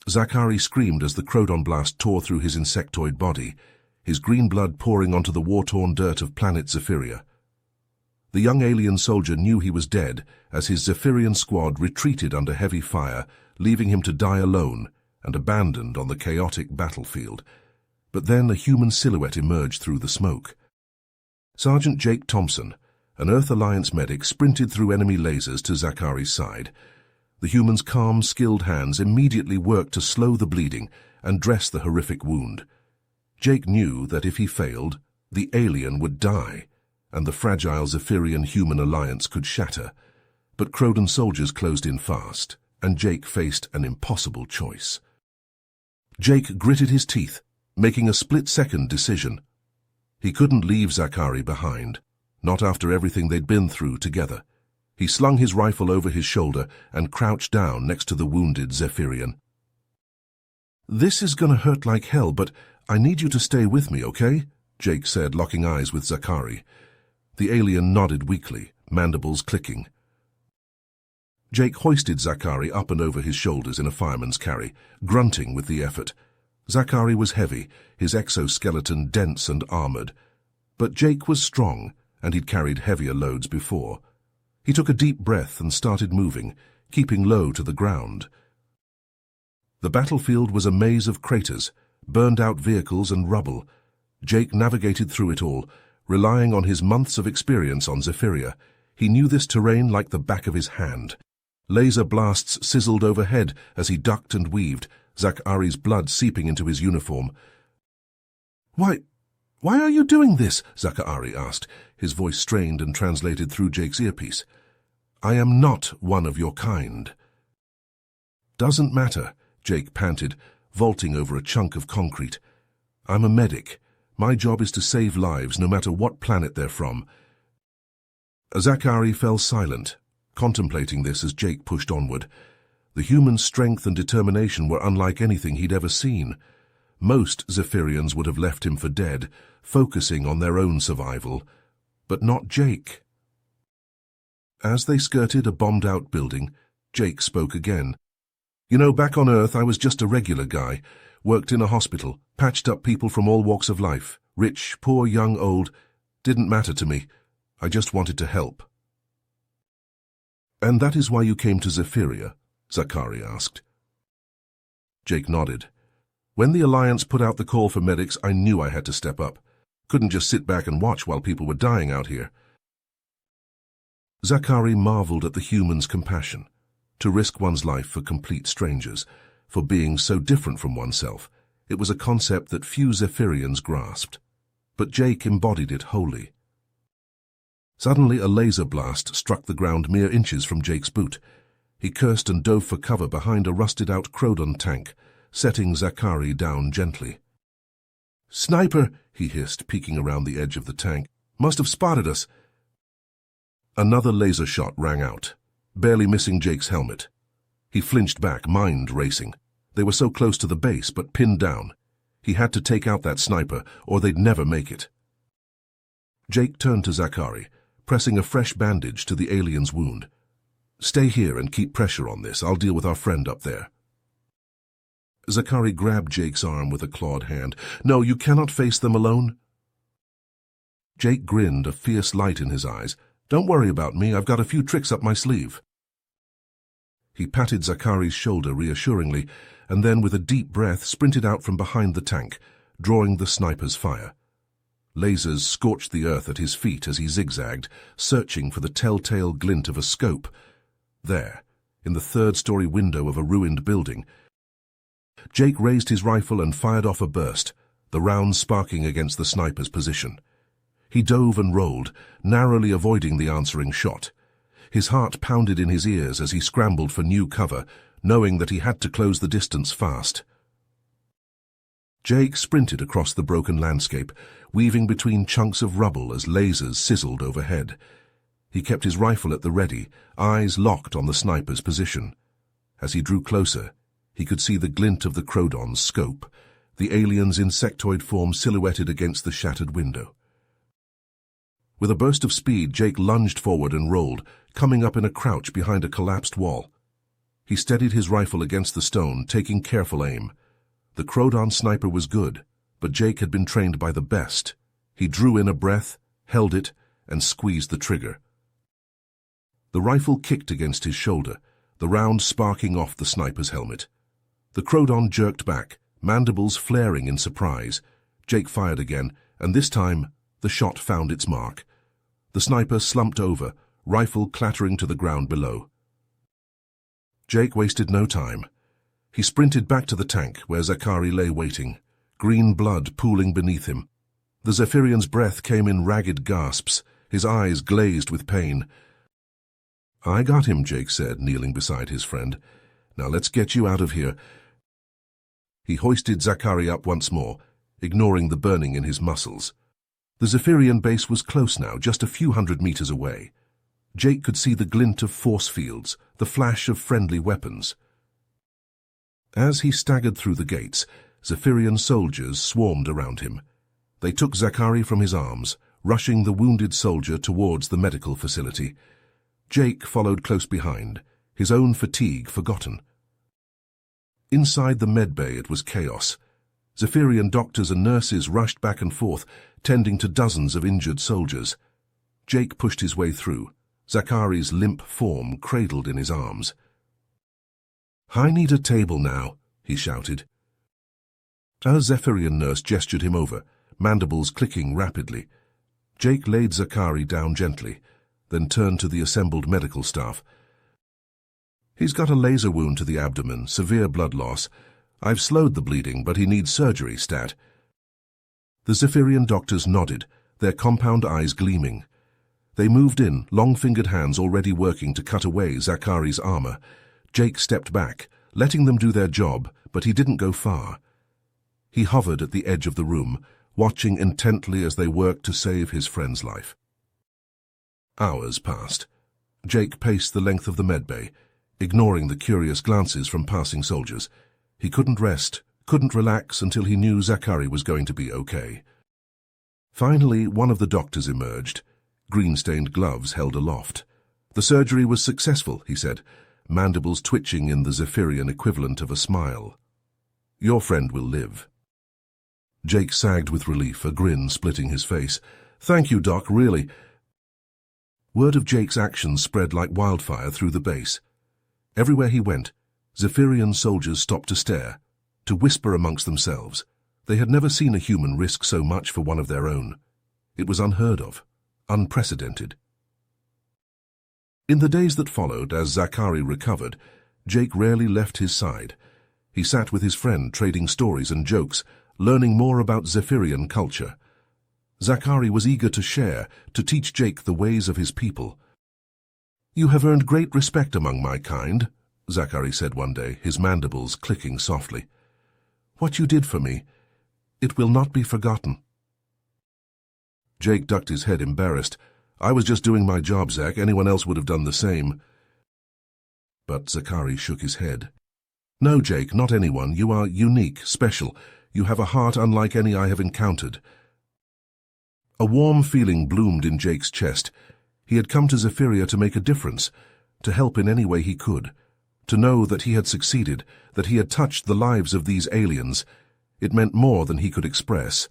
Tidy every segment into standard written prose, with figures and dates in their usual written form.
Zachary screamed as the Crodon blast tore through his insectoid body, his green blood pouring onto the war-torn dirt of planet Zephyria. The young alien soldier knew he was dead as his Zephyrian squad retreated under heavy fire, leaving him to die alone and abandoned on the chaotic battlefield. But then a human silhouette emerged through the smoke. Sergeant Jake Thompson, an Earth Alliance medic, sprinted through enemy lasers to Zachary's side. The human's calm, skilled hands immediately worked to slow the bleeding and dress the horrific wound. Jake knew that if he failed, the alien would die, and the fragile Zephyrian-human alliance could shatter. But Crodon soldiers closed in fast, and Jake faced an impossible choice. Jake gritted his teeth, making a split-second decision. He couldn't leave Zachary behind, not after everything they'd been through together. He slung his rifle over his shoulder and crouched down next to the wounded Zephyrian. "This is gonna hurt like hell, but I need you to stay with me, okay?" Jake said, locking eyes with Zachary. The alien nodded weakly, mandibles clicking. Jake hoisted Zachary up and over his shoulders in a fireman's carry, grunting with the effort. Zachary was heavy, his exoskeleton dense and armored. But Jake was strong, and he'd carried heavier loads before. He took a deep breath and started moving, keeping low to the ground. The battlefield was a maze of craters, burned-out vehicles and rubble. Jake navigated through it all, relying on his months of experience on Zephyria. He knew this terrain like the back of his hand. Laser blasts sizzled overhead as he ducked and weaved, Zachary's blood seeping into his uniform. Why are you doing this?" Zachary asked, his voice strained and translated through Jake's earpiece. "I am not one of your kind." "Doesn't matter," Jake panted, vaulting over a chunk of concrete. "I'm a medic. My job is to save lives, no matter what planet they're from." Zachary fell silent, contemplating this as Jake pushed onward. The human's strength and determination were unlike anything he'd ever seen. Most Zephyrians would have left him for dead, focusing on their own survival, but not Jake. As they skirted a bombed-out building, Jake spoke again. "You know, back on Earth I was just a regular guy, worked in a hospital, patched up people from all walks of life, rich, poor, young, old. Didn't matter to me. I just wanted to help." "And that is why you came to Zephyria?" Zachary asked. Jake nodded. "When the Alliance put out the call for medics, I knew I had to step up. Couldn't just sit back and watch while people were dying out here." Zachary marveled at the human's compassion. To risk one's life for complete strangers, for being so different from oneself, it was a concept that few Zephyrians grasped. But Jake embodied it wholly. Suddenly a laser blast struck the ground mere inches from Jake's boot. He cursed and dove for cover behind a rusted-out Crodon tank, setting Zachary down gently. "Sniper!" he hissed, peeking around the edge of the tank. "Must have spotted us." Another laser shot rang out, barely missing Jake's helmet. He flinched back, mind racing. They were so close to the base, but pinned down. He had to take out that sniper, or they'd never make it. Jake turned to Zachary, pressing a fresh bandage to the alien's wound. "Stay here and keep pressure on this. I'll deal with our friend up there." Zachary grabbed Jake's arm with a clawed hand. "No, you cannot face them alone." Jake grinned, a fierce light in his eyes. "Don't worry about me. I've got a few tricks up my sleeve." He patted Zachary's shoulder reassuringly, and then with a deep breath sprinted out from behind the tank, drawing the sniper's fire. Lasers scorched the earth at his feet as he zigzagged, searching for the telltale glint of a scope. There, in the third-story window of a ruined building, Jake raised his rifle and fired off a burst, the round sparking against the sniper's position. He dove and rolled, narrowly avoiding the answering shot. His heart pounded in his ears as he scrambled for new cover, knowing that he had to close the distance fast. Jake sprinted across the broken landscape, weaving between chunks of rubble as lasers sizzled overhead. He kept his rifle at the ready, eyes locked on the sniper's position. As he drew closer, he could see the glint of the Crodon's scope, the alien's insectoid form silhouetted against the shattered window. With a burst of speed, Jake lunged forward and rolled, coming up in a crouch behind a collapsed wall. He steadied his rifle against the stone, taking careful aim. The Crodon sniper was good, but Jake had been trained by the best. He drew in a breath, held it, and squeezed the trigger. The rifle kicked against his shoulder, the round sparking off the sniper's helmet. The Crodon jerked back, mandibles flaring in surprise. Jake fired again, and this time the shot found its mark. The sniper slumped over, rifle clattering to the ground below. Jake wasted no time. He sprinted back to the tank where Zachary lay waiting, green blood pooling beneath him. The Zephyrian's breath came in ragged gasps, his eyes glazed with pain. "I got him," Jake said, kneeling beside his friend. "Now let's get you out of here." He hoisted Zachary up once more, ignoring the burning in his muscles. The Zephyrian base was close now, just a few hundred meters away. Jake could see the glint of force fields, the flash of friendly weapons. As he staggered through the gates, Zephyrian soldiers swarmed around him. They took Zachary from his arms, rushing the wounded soldier towards the medical facility. Jake followed close behind, his own fatigue forgotten. Inside the medbay it was chaos. Zephyrian doctors and nurses rushed back and forth, tending to dozens of injured soldiers. Jake pushed his way through, Zachary's limp form cradled in his arms. "I need a table now," he shouted. A Zephyrian nurse gestured him over, mandibles clicking rapidly. Jake laid Zachary down gently, then turned to the assembled medical staff. "He's got a laser wound to the abdomen, severe blood loss. I've slowed the bleeding, but he needs surgery, stat." The Zephyrian doctors nodded, their compound eyes gleaming. They moved in, long-fingered hands already working to cut away Zachary's armor. Jake stepped back, letting them do their job, but he didn't go far. He hovered at the edge of the room, watching intently as they worked to save his friend's life. Hours passed. Jake paced the length of the medbay, ignoring the curious glances from passing soldiers. He couldn't rest, couldn't relax until he knew Zachary was going to be okay. Finally, one of the doctors emerged, green-stained gloves held aloft. "The surgery was successful," he said, mandibles twitching in the Zephyrian equivalent of a smile. "Your friend will live." Jake sagged with relief, a grin splitting his face. "Thank you, Doc, really." Word of Jake's actions spread like wildfire through the base. Everywhere he went, Zephyrian soldiers stopped to stare, to whisper amongst themselves. They had never seen a human risk so much for one of their own. It was unheard of, unprecedented. In the days that followed, as Zachary recovered, Jake rarely left his side. He sat with his friend, trading stories and jokes, learning more about Zephyrian culture. Zachary was eager to share, to teach Jake the ways of his people. "You have earned great respect among my kind," Zachary said one day, his mandibles clicking softly. "What you did for me, it will not be forgotten." Jake ducked his head, embarrassed. "I was just doing my job, Zach. Anyone else would have done the same." But Zachary shook his head. "No, Jake, not anyone. You are unique, special. You have a heart unlike any I have encountered." A warm feeling bloomed in Jake's chest. He had come to Zephyria to make a difference, to help in any way he could, to know that he had succeeded, that he had touched the lives of these aliens. It meant more than he could express.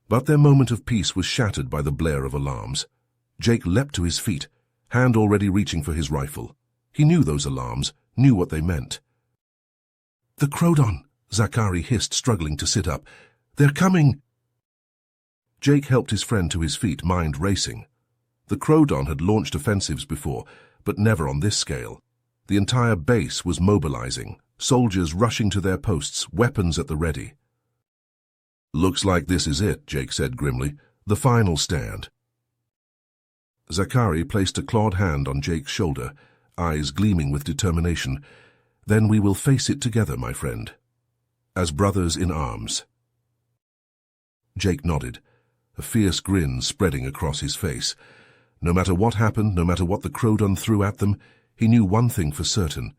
But their moment of peace was shattered by the blare of alarms. Jake leapt to his feet, hand already reaching for his rifle. He knew those alarms, knew what they meant. "The Crodon," Zachary hissed, struggling to sit up. "They're coming!" Jake helped his friend to his feet, mind racing. The Crodon had launched offensives before, but never on this scale. The entire base was mobilizing, soldiers rushing to their posts, weapons at the ready. "Looks like this is it," Jake said grimly. "The final stand." Zachary placed a clawed hand on Jake's shoulder, eyes gleaming with determination. "Then we will face it together, my friend. As brothers in arms." Jake nodded, a fierce grin spreading across his face. No matter what happened, no matter what the Crodon threw at them, he knew one thing for certain.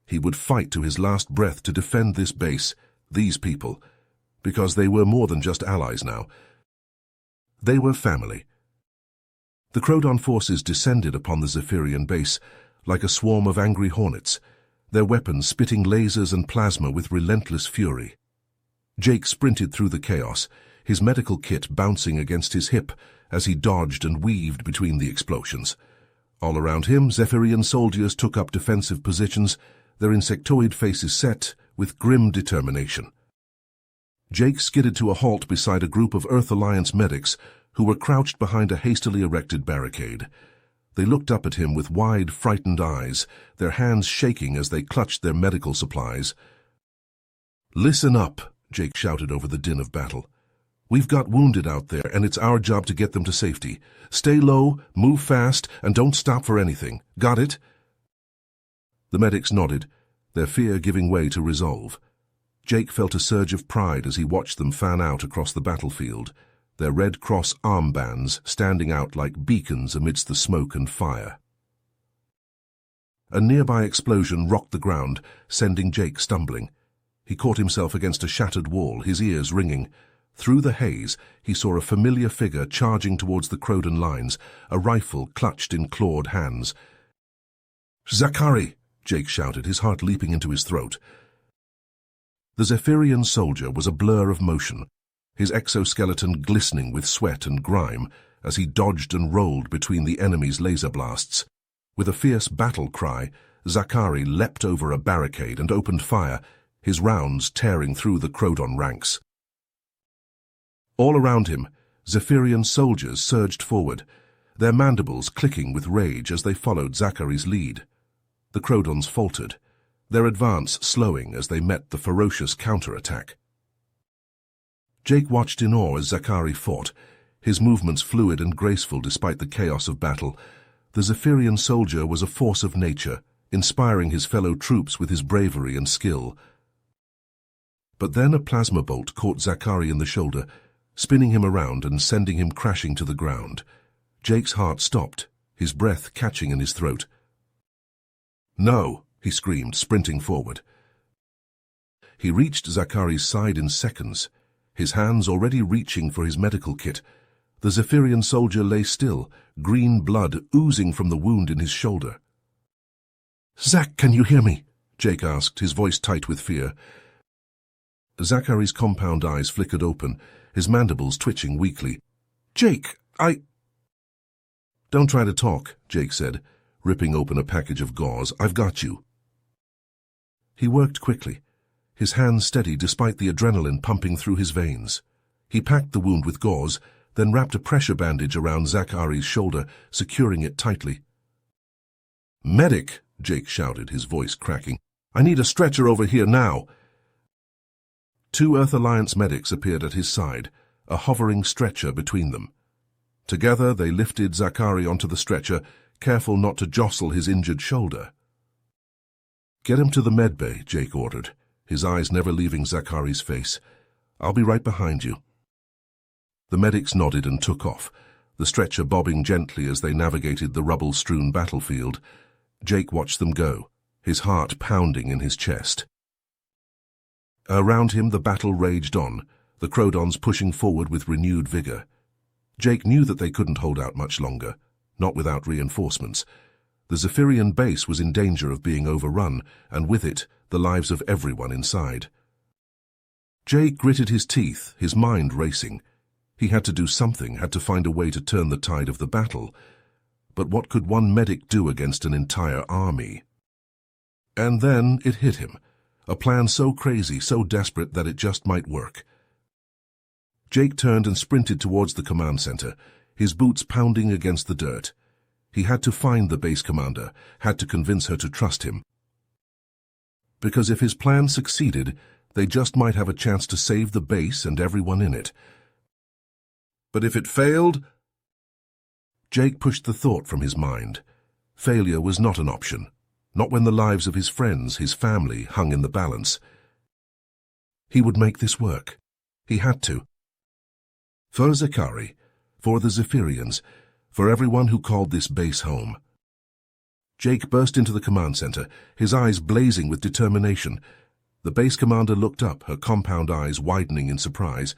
He would fight to his last breath to defend this base, these people, because they were more than just allies now. They were family. The Crodon forces descended upon the Zephyrian base like a swarm of angry hornets, their weapons spitting lasers and plasma with relentless fury. Jake sprinted through the chaos, his medical kit bouncing against his hip as he dodged and weaved between the explosions. All around him, Zephyrian soldiers took up defensive positions, their insectoid faces set with grim determination. Jake skidded to a halt beside a group of Earth Alliance medics who were crouched behind a hastily erected barricade. They looked up at him with wide, frightened eyes, their hands shaking as they clutched their medical supplies. "Listen up," Jake shouted over the din of battle. "We've got wounded out there, and it's our job to get them to safety. Stay low, move fast, and don't stop for anything. Got it?" The medics nodded, their fear giving way to resolve. Jake felt a surge of pride as he watched them fan out across the battlefield, their Red Cross armbands standing out like beacons amidst the smoke and fire. A nearby explosion rocked the ground, sending Jake stumbling. He caught himself against a shattered wall, his ears ringing. Through the haze, he saw a familiar figure charging towards the Crodan lines, a rifle clutched in clawed hands. "Zachary!" Jake shouted, his heart leaping into his throat. The Zephyrian soldier was a blur of motion, his exoskeleton glistening with sweat and grime as he dodged and rolled between the enemy's laser blasts. With a fierce battle cry, Zachary leapt over a barricade and opened fire, his rounds tearing through the Crodan ranks. All around him, Zephyrian soldiers surged forward, their mandibles clicking with rage as they followed Zachary's lead. The Crodans faltered, their advance slowing as they met the ferocious counterattack. Jake watched in awe as Zachary fought, his movements fluid and graceful despite the chaos of battle. The Zephyrian soldier was a force of nature, inspiring his fellow troops with his bravery and skill. But then a plasma bolt caught Zachary in the shoulder, spinning him around and sending him crashing to the ground. Jake's heart stopped, his breath catching in his throat. "No!" he screamed, sprinting forward. He reached Zachary's side in seconds, his hands already reaching for his medical kit. The Zephyrian soldier lay still, green blood oozing from the wound in his shoulder. "Zach, can you hear me?" Jake asked, his voice tight with fear. Zachary's compound eyes flickered open, his mandibles twitching weakly. "Jake, Don't try to talk," Jake said, ripping open a package of gauze. "I've got you." He worked quickly, his hands steady despite the adrenaline pumping through his veins. He packed the wound with gauze, then wrapped a pressure bandage around Zachary's shoulder, securing it tightly. "Medic!" Jake shouted, his voice cracking. "I need a stretcher over here now." 2 Earth Alliance medics appeared at his side, a hovering stretcher between them. Together they lifted Zachary onto the stretcher, careful not to jostle his injured shoulder. "Get him to the medbay," Jake ordered, his eyes never leaving Zachary's face. "I'll be right behind you." The medics nodded and took off, the stretcher bobbing gently as they navigated the rubble-strewn battlefield. Jake watched them go, his heart pounding in his chest. Around him the battle raged on, the Crodans pushing forward with renewed vigor. Jake knew that they couldn't hold out much longer, not without reinforcements. The Zephyrian base was in danger of being overrun, and with it, the lives of everyone inside. Jake gritted his teeth, his mind racing. He had to do something, had to find a way to turn the tide of the battle. But what could one medic do against an entire army? And then it hit him, a plan so crazy, so desperate that it just might work. Jake turned and sprinted towards the command center, his boots pounding against the dirt. He had to find the base commander, had to convince her to trust him. Because if his plan succeeded, they just might have a chance to save the base and everyone in it. But if it failed? Jake pushed the thought from his mind. Failure was not an option, not when the lives of his friends, his family, hung in the balance. He would make this work. He had to. For Zachary, for the Zephyrians, for everyone who called this base home. Jake burst into the command center, his eyes blazing with determination. The base commander looked up, her compound eyes widening in surprise.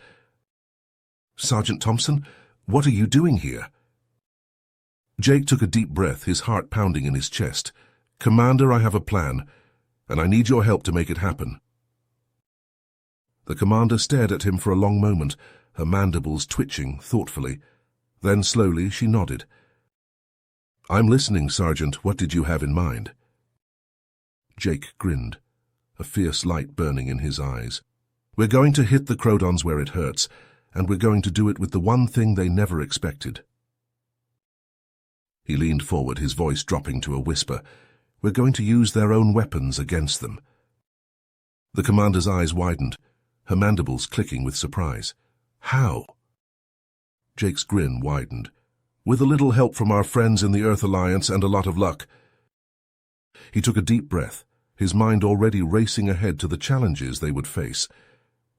"Sergeant Thompson, what are you doing here?" Jake took a deep breath, his heart pounding in his chest. "Commander, I have a plan, and I need your help to make it happen." The commander stared at him for a long moment, her mandibles twitching thoughtfully. Then slowly she nodded. "I'm listening, Sergeant. What did you have in mind?" Jake grinned, a fierce light burning in his eyes. "We're going to hit the Crodons where it hurts, and we're going to do it with the one thing they never expected." He leaned forward, his voice dropping to a whisper. "We're going to use their own weapons against them." The commander's eyes widened, her mandibles clicking with surprise. "How?" Jake's grin widened. "With a little help from our friends in the Earth Alliance and a lot of luck." He took a deep breath, his mind already racing ahead to the challenges they would face.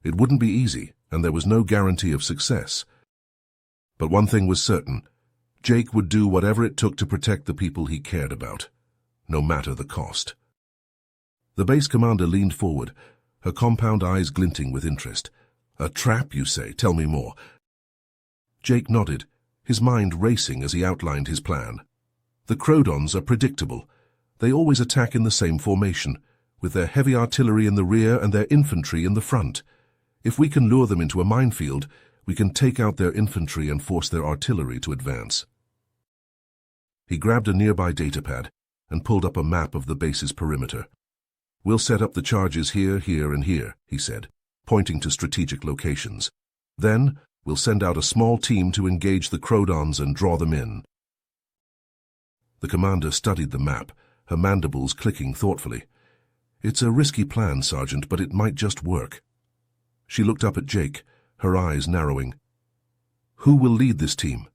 It wouldn't be easy, and there was no guarantee of success. But one thing was certain: Jake would do whatever it took to protect the people he cared about, no matter the cost. The base commander leaned forward, her compound eyes glinting with interest. "A trap, you say? Tell me more." Jake nodded, his mind racing as he outlined his plan. "The Crodons are predictable. They always attack in the same formation, with their heavy artillery in the rear and their infantry in the front. If we can lure them into a minefield, we can take out their infantry and force their artillery to advance." He grabbed a nearby datapad and pulled up a map of the base's perimeter. "We'll set up the charges here, here, and here," he said, pointing to strategic locations. "Then we'll send out a small team to engage the Crodons and draw them in." The commander studied the map, her mandibles clicking thoughtfully. "It's a risky plan, Sergeant, but it might just work." She looked up at Jake, her eyes narrowing. "Who will lead this team?"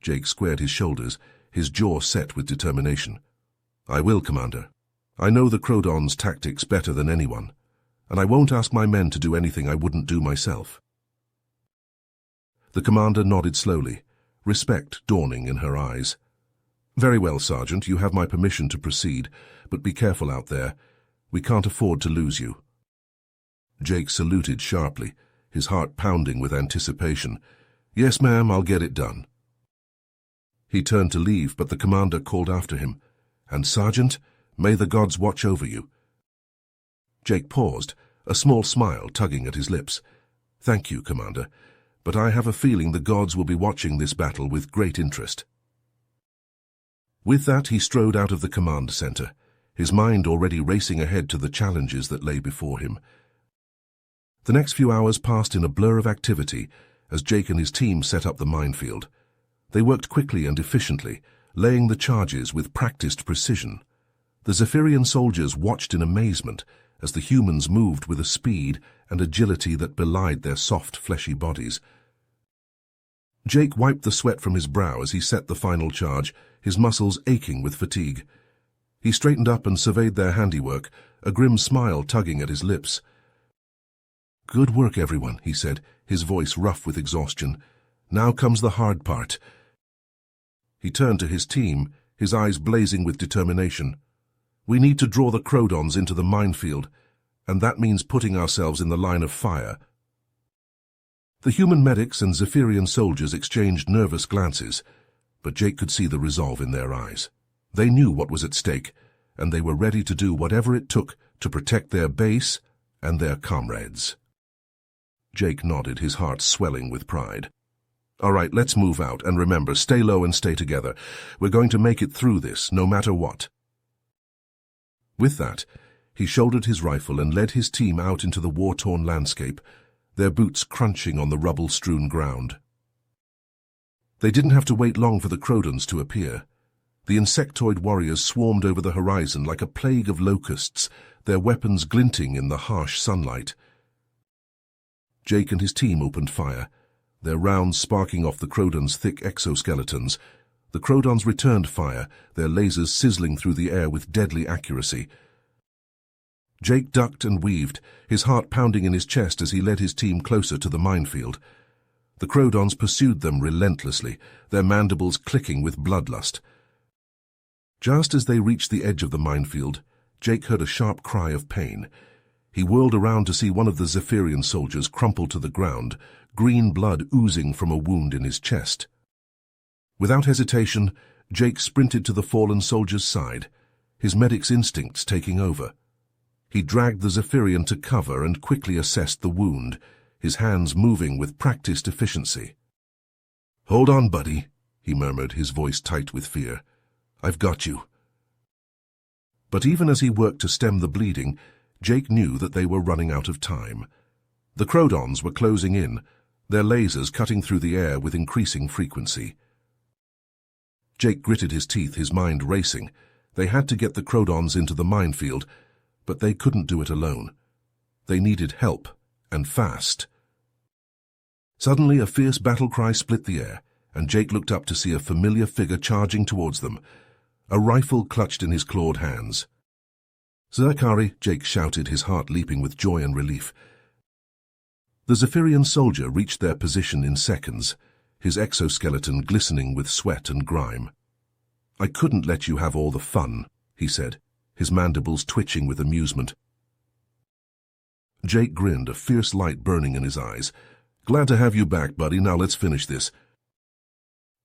Jake squared his shoulders, his jaw set with determination. "I will, Commander. I know the Crodons' tactics better than anyone, and I won't ask my men to do anything I wouldn't do myself." The commander nodded slowly, respect dawning in her eyes. "Very well, Sergeant, you have my permission to proceed, but be careful out there. We can't afford to lose you." Jake saluted sharply, his heart pounding with anticipation. "Yes, ma'am, I'll get it done." He turned to leave, but the commander called after him, "And Sergeant, may the gods watch over you." Jake paused, a small smile tugging at his lips. "Thank you, Commander, but I have a feeling the gods will be watching this battle with great interest." With that, he strode out of the command center, his mind already racing ahead to the challenges that lay before him. The next few hours passed in a blur of activity as Jake and his team set up the minefield. They worked quickly and efficiently, laying the charges with practiced precision. The Zephyrian soldiers watched in amazement as the humans moved with a speed and agility that belied their soft, fleshy bodies. Jake wiped the sweat from his brow as he set the final charge, his muscles aching with fatigue. He straightened up and surveyed their handiwork, a grim smile tugging at his lips. "Good work, everyone," he said, his voice rough with exhaustion. "Now comes the hard part." He turned to his team, his eyes blazing with determination. "We need to draw the Crodons into the minefield, and that means putting ourselves in the line of fire." The human medics and Zephyrian soldiers exchanged nervous glances, but Jake could see the resolve in their eyes. They knew what was at stake, and they were ready to do whatever it took to protect their base and their comrades. Jake nodded, his heart swelling with pride. "All right, let's move out, and remember, stay low and stay together. We're going to make it through this, no matter what." With that, he shouldered his rifle and led his team out into the war-torn landscape, their boots crunching on the rubble-strewn ground. They didn't have to wait long for the Crodons to appear. The insectoid warriors swarmed over the horizon like a plague of locusts, their weapons glinting in the harsh sunlight. Jake and his team opened fire, their rounds sparking off the Crodons' thick exoskeletons. The Crodons returned fire, their lasers sizzling through the air with deadly accuracy. Jake ducked and weaved, his heart pounding in his chest as he led his team closer to the minefield. The Crodons pursued them relentlessly, their mandibles clicking with bloodlust. Just as they reached the edge of the minefield, Jake heard a sharp cry of pain. He whirled around to see one of the Zephyrian soldiers crumple to the ground, green blood oozing from a wound in his chest. Without hesitation, Jake sprinted to the fallen soldier's side, his medic's instincts taking over. He dragged the Zephyrian to cover and quickly assessed the wound, his hands moving with practiced efficiency. "Hold on, buddy," he murmured, his voice tight with fear. "I've got you." But even as he worked to stem the bleeding, Jake knew that they were running out of time. The Crodons were closing in, their lasers cutting through the air with increasing frequency. Jake gritted his teeth, his mind racing. They had to get the Crodons into the minefield, but they couldn't do it alone. They needed help, and fast. Suddenly, a fierce battle cry split the air, and Jake looked up to see a familiar figure charging towards them, a rifle clutched in his clawed hands. "Zachary!" Jake shouted, his heart leaping with joy and relief. The Zephyrian soldier reached their position in seconds, his exoskeleton glistening with sweat and grime. "I couldn't let you have all the fun," he said, his mandibles twitching with amusement. Jake grinned, a fierce light burning in his eyes. "Glad to have you back, buddy. Now let's finish this."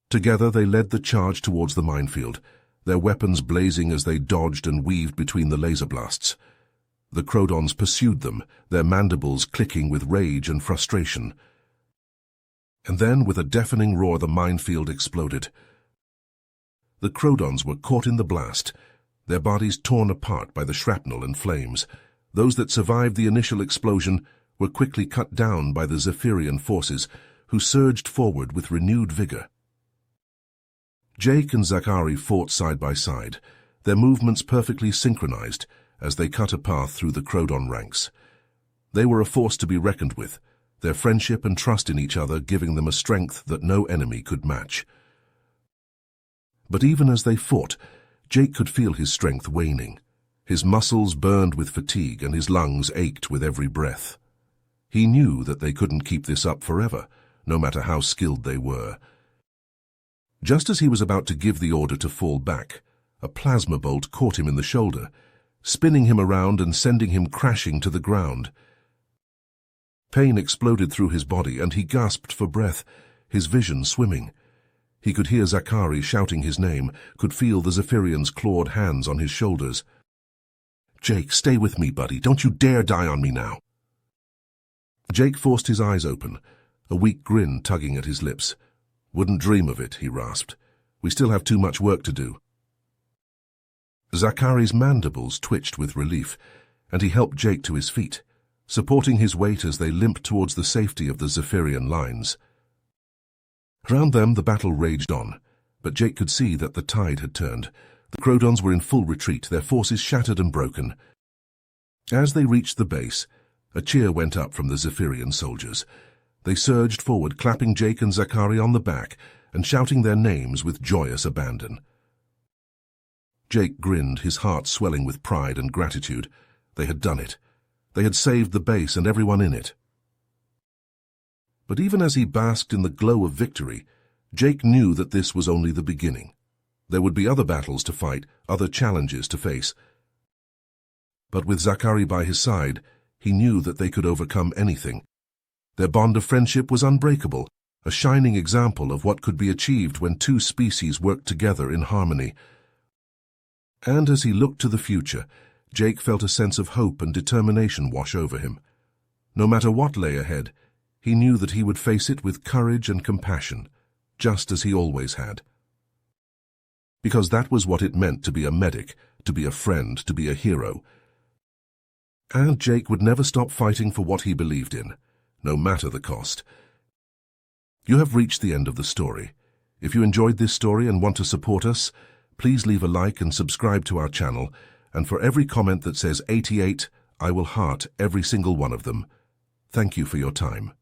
Together they led the charge towards the minefield, their weapons blazing as they dodged and weaved between the laser blasts. The Crodons pursued them, their mandibles clicking with rage and frustration. And then, with a deafening roar, the minefield exploded. The Crodons were caught in the blast, their bodies torn apart by the shrapnel and flames. Those that survived the initial explosion were quickly cut down by the Zephyrian forces, who surged forward with renewed vigor. Jake and Zachary fought side by side, their movements perfectly synchronized as they cut a path through the Crodon ranks. They were a force to be reckoned with, their friendship and trust in each other giving them a strength that no enemy could match. But even as they fought, Jake could feel his strength waning. His muscles burned with fatigue and his lungs ached with every breath. He knew that they couldn't keep this up forever, no matter how skilled they were. Just as he was about to give the order to fall back, a plasma bolt caught him in the shoulder, spinning him around and sending him crashing to the ground. Pain exploded through his body and he gasped for breath, his vision swimming. He could hear Zachary shouting his name, could feel the Zephyrian's clawed hands on his shoulders. "Jake, stay with me, buddy. Don't you dare die on me now." Jake forced his eyes open, a weak grin tugging at his lips. "Wouldn't dream of it," he rasped. "We still have too much work to do." Zachary's mandibles twitched with relief, and he helped Jake to his feet, supporting his weight as they limped towards the safety of the Zephyrian lines. Around them the battle raged on, but Jake could see that the tide had turned. The Crodons were in full retreat, their forces shattered and broken. As they reached the base, a cheer went up from the Zephyrian soldiers. They surged forward, clapping Jake and Zachary on the back and shouting their names with joyous abandon. Jake grinned, his heart swelling with pride and gratitude. They had done it. They had saved the base and everyone in it. But even as he basked in the glow of victory, Jake knew that this was only the beginning. There would be other battles to fight, other challenges to face. But with Zachary by his side, he knew that they could overcome anything. Their bond of friendship was unbreakable, a shining example of what could be achieved when two species worked together in harmony. And as he looked to the future, Jake felt a sense of hope and determination wash over him. No matter what lay ahead, he knew that he would face it with courage and compassion, just as he always had. Because that was what it meant to be a medic, to be a friend, to be a hero. And Jake would never stop fighting for what he believed in, no matter the cost. You have reached the end of the story. If you enjoyed this story and want to support us, please leave a like and subscribe to our channel, and for every comment that says 88, I will heart every single one of them. Thank you for your time.